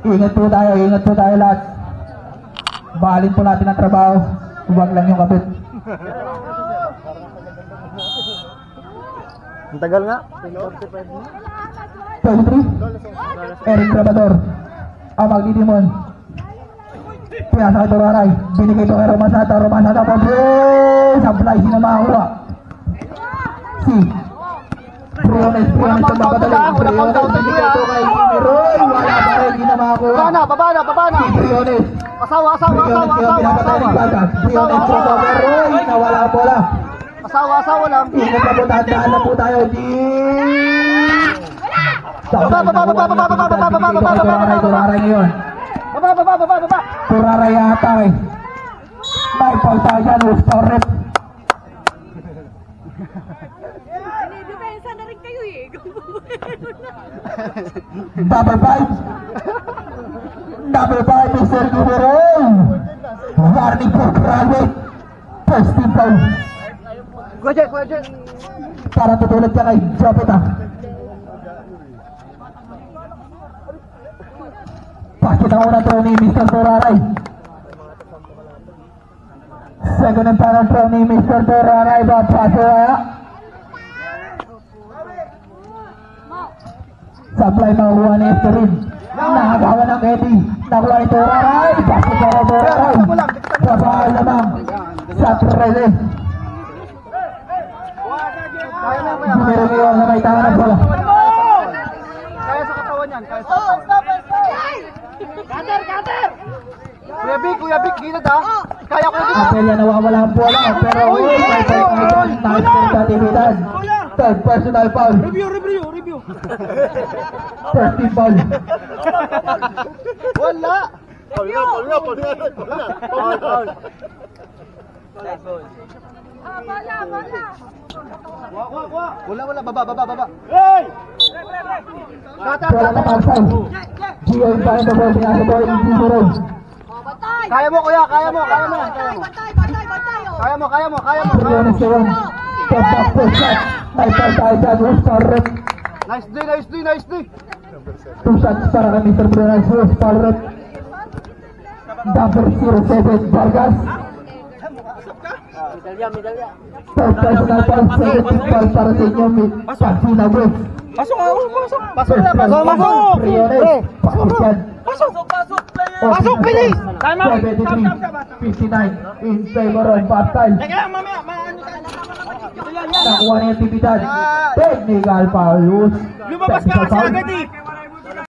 Ingat po tayo lahat. Bahalin po natin ang trabaho. Huwag lang yung kapit. Ang tagal nga. 23. Eric Grabador. Ang magdidimon. Pinasa kay Turaray. Binigay ito kay Romasata. Romasata po. Sablay. Sino makakuha? Si Briones ang magpapatuloy. Briones. Binigay ito kay Roy. Wala pa rin. Hindi na makakuha. Baba na. Si Briones. Asawa. Briones po po. Roy. Nawala ang bola. Asawa lang. Ingat na po. Tandaan na po tayo. Turaray ngayon. Baba. Turaray yata eh. May pauta dyan. Storret. Depensa na rin kayo eh. Number 5 is Sergio Morel. Warning for graduate. First team foul. Kuya Jet. Para tutulad siya kay Jopeta. Pakit ang unang throw ni Mr. Turaray. Second and final throw ni Mr. Turaray. Paso kaya. Supply makuha ni Esterin. Nakagawa ng Eddie. Nakuha ni Turaray. Paso para Turaray. Babahay lamang sa Turaray. Meron niyo na may tama ng bola. Kaya sa katawan yan. Cutter! Kuya Vic, gilid ha. Kaya ko dito. Apel yan, nawawala ang bola. Pero nice for actividad. Third personal foul. Review. First team foul. Wala. Wala. Baba. Hey! Bola na pagsay. Gio yung parang double. Pinasa bola yung Gio. Kaya mo kuya, kaya mo. Kaya mo. Briones na yun. Step back first shot. May pagkain dyan. Storret. Nice day. 2 shots para kay Mr. Briones. Storret. Number 07 Vargas. Third personal foul. Second team foul para sa inyo. Pagsina West. Pasok na. Briones. Pakisyan. Pasok, bilis! 73-59 in favor of Pascal. Nakuha na yung actividad. Technical foul. Lumabas ka kasi agad eh.